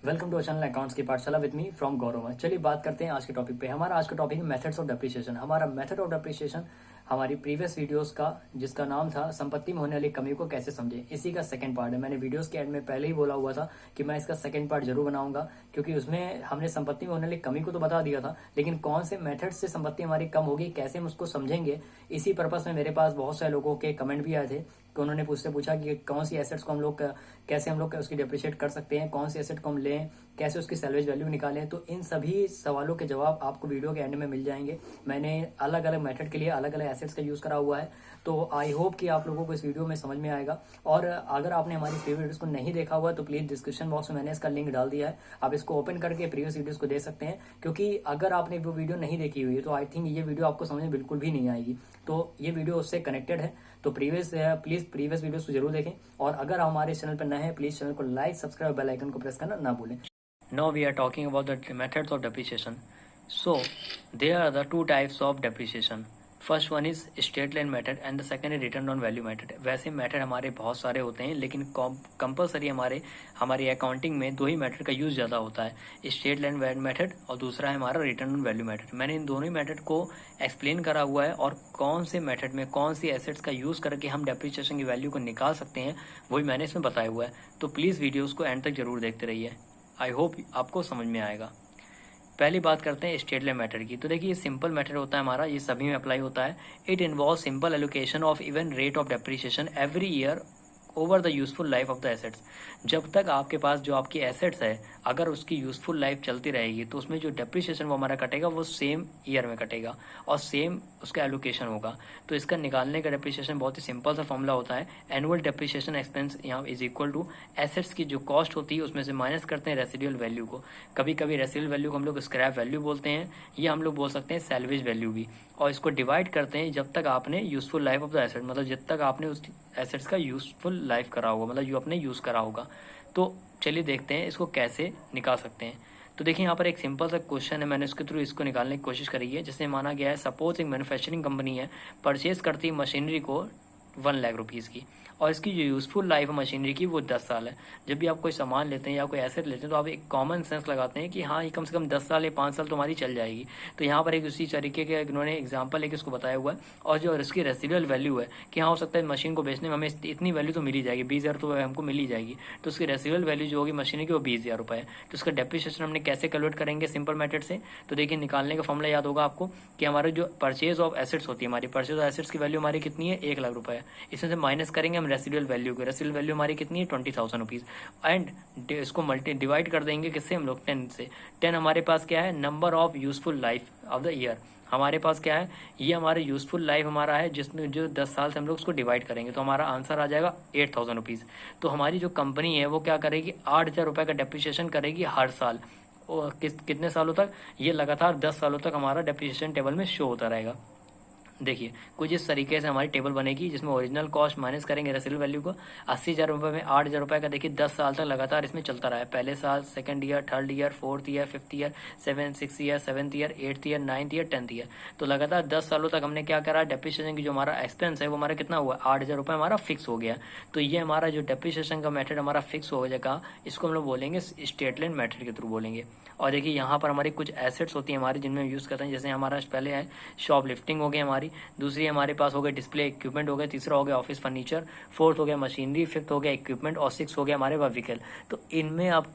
Welcome to channel accounts की पाठशाला with me from गौरव। चलिए बात करते हैं आज के टॉपिक पे। हमारा आज का टॉपिक है मेथड्स ऑफ डेप्रिसिएशन। हमारा मेथड ऑफ डेप्रिसिएशन हमारी प्रीवियस वीडियोस का जिसका नाम था संपत्ति में होने वाली कमी को कैसे समझे, इसी का सेकंड पार्ट है। मैंने वीडियोस के एंड में पहले ही बोला हुआ था कि मैं इसका सेकंड पार्ट जरूर बनाऊंगा, क्योंकि उसमें हमने संपत्ति में होने वाली कमी को तो बता दिया था, लेकिन कौन से मेथड से संपत्ति हमारी कम होगी, कैसे हम उसको समझेंगे। इसी पर्पस में मेरे पास बहुत सारे लोगों के कमेंट भी आए थे कि उन्होंने मुझसे पूछा कि कौन सी एसेट्स को हम लोग कैसे हम लोग उसकी डेप्रिशिएट कर सकते हैं, कौन सी एसेट को हम लें, कैसे उसकी सैल्वेज वैल्यू निकालें। तो इन सभी सवालों के जवाब आपको वीडियो के एंड में मिल जाएंगे। मैंने अलग अलग मेथड के लिए अलग अलग एसेट्स का यूज करा हुआ है, तो आई होप कि आप लोगों को इस वीडियो में समझ में आएगा। और अगर आपने हमारी प्रीवियस वीडियोस को नहीं देखा हुआ तो प्लीज डिस्क्रिप्शन बॉक्स में मैंने इसका लिंक डाल दिया है, आप इसको ओपन करके प्रीवियस वीडियोस को देख सकते हैं। क्योंकि अगर आपने वो वीडियो नहीं देखी हुई है तो आई थिंक ये वीडियो आपको समझ में बिल्कुल भी नहीं आएगी। तो ये वीडियो उससे कनेक्टेड है, तो प्लीज प्रीवियस वीडियोस को जरूर देखें। और अगर हमारे चैनल पर नए हैं प्लीज चैनल को लाइक, सब्सक्राइब, बेल आइकन को प्रेस करना ना भूलें। Now we are talking about the methods of depreciation. So there are the two types of depreciation. First one is straight line method and the second is return on value method. वैसे method हमारे बहुत सारे होते हैं, लेकिन compulsory हमारी accounting में दो ही मेथड का यूज ज़्यादा होता है, स्ट्रेट लाइन मेथड और दूसरा है हमारा रिटर्न ऑन वैल्यू मेथड। मैंने इन दोनों ही मेथड को एक्सप्लेन करा हुआ है और कौन से मेथड में कौन सी एसेट्स का यूज करके हम डेप्रिसिएशन की वैल्यू को निकाल सकते हैं वही मैंने इसमें बताया हुआ है। तो प्लीज़ वीडियोज़ को एंड तक जरूर देखते रहिए, आई होप आपको समझ में आएगा। पहली बात करते हैं स्ट्रेट लाइन मेथड की। तो देखिए ये सिंपल मेथड होता है हमारा, ये सभी में अप्लाई होता है। It involve simple allocation of even rate of depreciation every year over the useful life of the assets. जब तक आपके पास जो आपकी एसेट्स है अगर उसकी यूजफुल लाइफ चलती रहेगी तो उसमें जो डेप्रिसिएशन वो हमारा कटेगा वो सेम ईयर में कटेगा और सेम उसका एलोकेशन होगा। तो इसका निकालने का डेप्रिसिएशन बहुत ही सिंपल सा फॉर्मूला होता है। एनुअल डेप्रिसिएशन एक्सपेंस यहाँ इज इक्वल टू एसेट्स की जो कॉस्ट होती है उसमें से माइनस करते हैं रेसिडुअल वैल्यू को। कभी कभी रेसिडुअल वैल्यू को हम लोग स्क्रैप वैल्यू बोलते हैं, ये हम लोग बोल सकते हैं सैल्वेज वैल्यू भी। और इसको डिवाइड करते हैं जब तक आपने useful life of the asset, मतलब जब तक आपने उस एसेट्स का यूजफुल लाइफ करा होगा, मतलब जो आपने यूज करा होगा। तो चलिए देखते हैं इसको कैसे निकाल सकते हैं। तो देखिए यहाँ पर एक सिंपल सा क्वेश्चन है, मैंने उसके थ्रू इसको निकालने की कोशिश करी है। जैसे माना गया है सपोज एक मैन्युफैक्चरिंग कंपनी है, परचेज करती है मशीनरी को 1 लाख रुपीज़ की और इसकी जो यूजफुल लाइफ है मशीनरी की वो 10 साल है। जब भी आप कोई सामान लेते हैं या कोई एसेट लेते हैं तो आप एक कॉमन सेंस लगाते हैं कि हाँ ये कम से कम 10 साल या 5 साल तो हमारी चल जाएगी। तो यहाँ पर एक उसी तरीके के इन्होंने एग्जाम्पल लेके उसको बताया हुआ है। और जो इसकी रेसिडुअल वैल्यू है कि हाँ हो सकता है मशीन को बेचने में हमें इतनी वैल्यू तो मिल ही जाएगी, 20,000 तो हमको मिल ही जाएगी। तो उसकी रेसिडुअल वैल्यू जो होगी मशीनरी की वो 20,000 रुपये है। तो उसका डेप्रिसिएशन हमने कैसे कैलकुलेट करेंगे सिंपल मेथड से। तो देखिए निकालने का फॉर्मूला याद होगा आपको कि हमारे जो परचेज ऑफ एसेट्स होती है, हमारी परचेज ऑफ एसेट्स की वैल्यू हमारी कितनी है 1 लाख रुपये है। इसमें से माइनस करेंगे हम रेसिडुअल वैल्यू, रेसिडुअल वैल्यू हमारी कितनी है 20,000 रुपीज एंड इसको डिवाइड कर देंगे किससे हम लोग 10 से। 10 हमारे पास क्या है number of useful life of the year, हमारे पास क्या है ये हमारे यूजफुल लाइफ हमारा है जिसमें जो 10 साल से हम लोग उसको डिवाइड करेंगे तो हमारा आंसर आ जाएगा 8,000 रुपीज। तो हमारी जो कंपनी है वो क्या करेगी 8,000 रुपये का डेप्रिसिएशन करेगी हर साल। और कितने सालों तक, ये लगातार 10 सालों तक हमारा डेप्रिसिएशन टेबल में शो होता रहेगा। देखिए कुछ इस तरीके से हमारी टेबल बनेगी जिसमें ओरिजिनल कॉस्ट माइनस करेंगे रेसिडुअल वैल्यू को। 80,000 रुपये में 8,000 रुपये का देखिए 10 साल तक लगातार इसमें चलता रहा है। पहले साल, second year, third year, fourth year, fifth year, 6th year, 7th year, 8th year, 9th year, 10th year. तो लगातार 10 सालों तक हमने क्या करा, डेप्रिसिएशन की जो हमारा एक्सपेंस है वो हमारा कितना हुआ 8,000 रुपये हमारा फिक्स हो गया। तो ये हमारा जो डेप्रिसिएशन का मेथड हमारा फिक्स हो जाएगा, इसको हम लोग बोलेंगे स्ट्रेट लाइन मेथड के थ्रू बोलेंगे। और देखिए यहाँ पर हमारी कुछ एसेट्स होती है हमारी जिनमें हम यूज़ करते हैं। जैसे हमारा पहले है शॉप लिफ्टिंग हो गई हमारी, दूसरी हमारे पास हो गए डिस्प्ले इक्विपमेंट हो गए, तीसरा हो गया ऑफिस फर्नीचर, फोर्थ हो गया मशीनरी, फिफ्थ हो गया इक्विपमेंट और सिक्स हो गया हमारे व्हीकल। तो इनमें आप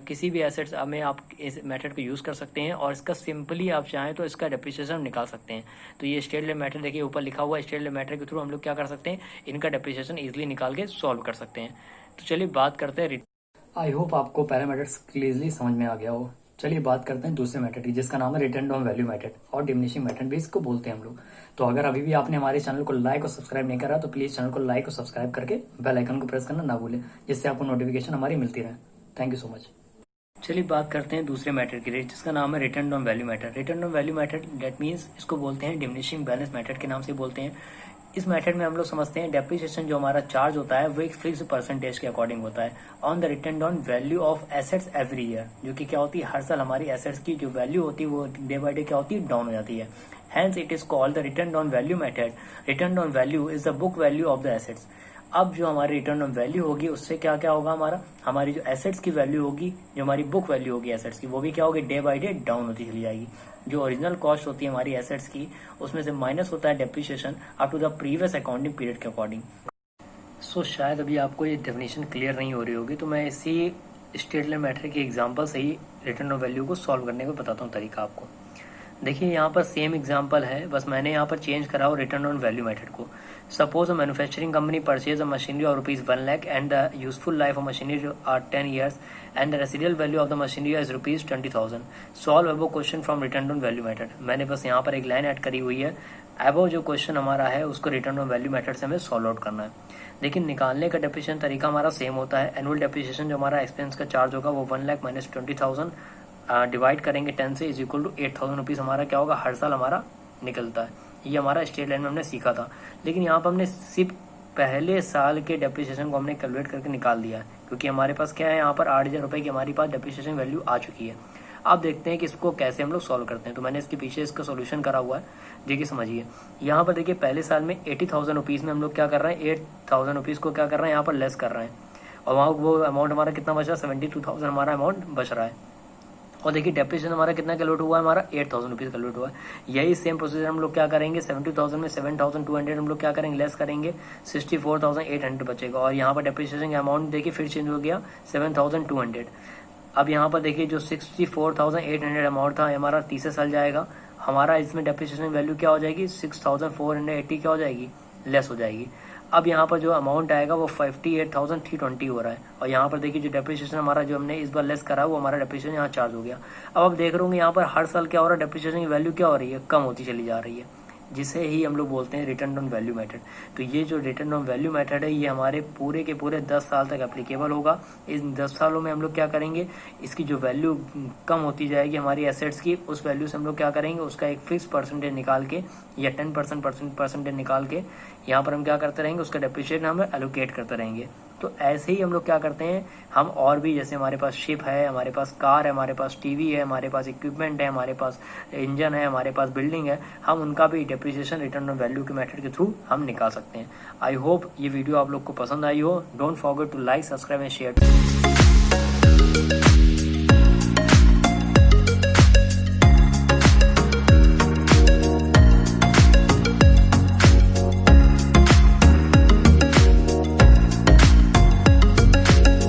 किसी भी एसेट्स में आप इस मेथड को यूज़ कर सकते हैं और इसका सिंपली आप चाहें तो इसका डेप्रिसिएशन निकाल सकते हैं। तो ये स्ट्रेट लाइन मेथड देखिए ऊपर लिखा हुआ है, स्ट्रेट लाइन मेथड के थ्रू हम लोग क्या कर सकते हैं इनका डेप्रिसिएशन इजिली निकाल के सॉल्व कर सकते हैं। तो चलिए बात करते हैं। आई होप आपको पैरामीटर्स क्लियरली समझ में आ गया हो। चलिए बात करते हैं दूसरे मेथड की जिसका नाम है रिटर्न ऑन वैल्यू मेथड और डिमिनिशिंग मेथड भी इसको बोलते हैं हम लोग। तो अगर अभी भी आपने हमारे चैनल को लाइक और सब्सक्राइब नहीं करा तो प्लीज चैनल को लाइक और सब्सक्राइब करके बेल आइकन को प्रेस करना ना भूलें, जिससे आपको नोटिफिकेशन हमारी मिलती रहे। Thank you so much. चलिए बात करते हैं दूसरे मेथड की जिसका नाम है return on value method. Return on value method that means इसको बोलते हैं डिमिनिशिंग बैलेंस मेथड के नाम से बोलते हैं। इस मेथड में हम लोग समझते हैं डेप्रिसिएशन जो हमारा चार्ज होता है वो एक फिक्स परसेंटेज के अकॉर्डिंग होता है on the return on value of assets every year, जो कि क्या होती है हर साल हमारी एसेट्स की जो वैल्यू होती है वो डे बाय डे क्या होती है डाउन हो जाती है। Hence it is called the return on value method. Return on value is the book value of the assets. अब जो हमारी रिटर्न ऑन वैल्यू होगी उससे क्या क्या होगा, हमारी जो एसेट्स की वैल्यू होगी, जो हमारी बुक वैल्यू होगी एसेट्स की, वो भी क्या होगी, डे बाय डे डाउन होती चली जाएगी। जो ओरिजिनल कॉस्ट होती है हमारी एसेट्स की, उसमें से माइनस होता है depreciation up to the previous accounting period के अकॉर्डिंग। सो शायद अभी आपको ये डेफिनेशन क्लियर नहीं हो रही होगी, तो मैं इसी स्टेटमेंट मैटर के एग्जांपल से ही रिटर्न ऑफ वैल्यू को सॉल्व करने का बताता हूँ तरीका आपको। देखिए यहाँ पर सेम एग्जांपल है, बस मैंने यहाँ पर चेंज करा हो रिटर्न ऑन वैल्यू मेथड को। Suppose a manufacturing company purchase a machinery of ₹1 lakh and the useful life of machinery are 10 years and the residual value of the machinery is ₹20,000। Solve above question from return on value method. मैंने बस यहाँ पर एक line add करी हुई है, above जो question हमारा है उसको रिटर्न ऑन वैल्यू मेथड से हमें सॉल्व आउट करना है। लेकिन निकालने का डेप्रिसिएशन तरीका हमारा सेम होता है। एनुअल डेप्रिसिएशन जो हमारा एक्सपेंस का चार्ज होगा वो 1 लाख माइनस 20,000 डिवाइड करेंगे 10 से इज इक्वल टू 8,000 रुपीज़ हमारा क्या होगा, हर साल हमारा निकलता है। ये हमारा स्टेट लाइन में हमने सीखा था। लेकिन यहाँ पर हमने सिर्फ पहले साल के डेप्रिसिएशन को हमने कैलकुलेट करके निकाल दिया है, क्योंकि हमारे पास क्या है, यहाँ पर 8,000 रुपये की हमारी पास डेप्रिसिएशन वैल्यू आ चुकी है। अब देखते हैं कि इसको कैसे हम लोग सॉल्व करते हैं। तो मैंने इसके पीछे इसका सोल्यूशन करा हुआ है, देखिए समझिए। यहाँ पर देखिए पहले साल में 80,000 रुपीज़ में हम लोग क्या कर रहे हैं, 8,000 रुपीज़ को क्या कर रहे हैं, यहाँ पर लेस कर रहे हैं, और वहाँ वो अमाउंट हमारा कितना बच रहा है, 72,000 हमारा अमाउंट बच रहा है। और देखिए डेप्रिसिएशन हमारा कितना कैलकुलेट हुआ है, हमारा 8,000 रुपीज़ कैलकुलेट हुआ है। यही सेम प्रोसीजर हम लोग क्या करेंगे, 70,000 में 7,200 हम लोग क्या करेंगे, लेस करेंगे, 64,800 बचेगा। और यहाँ पर डेप्रिसिएशन का अमाउंट देखिए फिर चेंज हो गया 7,200। अब यहाँ पर देखिए जो 64,800 अमाउंट था हमारा तीसरे साल जाएगा, हमारा इसमें डेप्रिसिएशन वैल्यू क्या हो जाएगी, 6,480 क्या हो जाएगी, लेस हो जाएगी। अब यहाँ पर जो अमाउंट आएगा वो 58,320 हो रहा है। और यहाँ पर देखिए जो डेप्रिसिएशन हमारा जो हमने इस बार लेस करा वो हमारा डेप्रिसिएशन यहाँ चार्ज हो गया। अब आप देख रहे होंगे यहाँ पर हर साल क्या हो रहा है, डेप्रिसिएशन की वैल्यू क्या हो रही है, कम होती चली जा रही है, जिसे ही हम लोग बोलते हैं रिटर्न ऑन वैल्यू मेथड। तो ये जो रिटर्न ऑन वैल्यू मेथड है ये हमारे पूरे के पूरे 10 साल तक एप्लीकेबल होगा। इन 10 सालों में हम लोग क्या करेंगे, इसकी जो वैल्यू कम होती जाएगी हमारी एसेट्स की, उस वैल्यू से हम लोग क्या करेंगे, उसका एक फिक्स परसेंटेज निकाल के या 10% परसेंटेज निकाल के यहाँ पर हम क्या करते रहेंगे, उसका डेप्रिसिएशन हम एलोकेट करते रहेंगे। तो ऐसे ही हम लोग क्या करते हैं, हम और भी जैसे हमारे पास शिप है, हमारे पास कार है, हमारे पास टीवी है, हमारे पास इक्विपमेंट है, हमारे पास इंजन है, हमारे पास बिल्डिंग है, हम उनका भी डेप्रिसिएशन रिटर्न ऑन वैल्यू के मेथड के थ्रू हम निकाल सकते हैं। आई होप ये वीडियो आप लोग को पसंद आई हो। Don't forget to like, subscribe and share.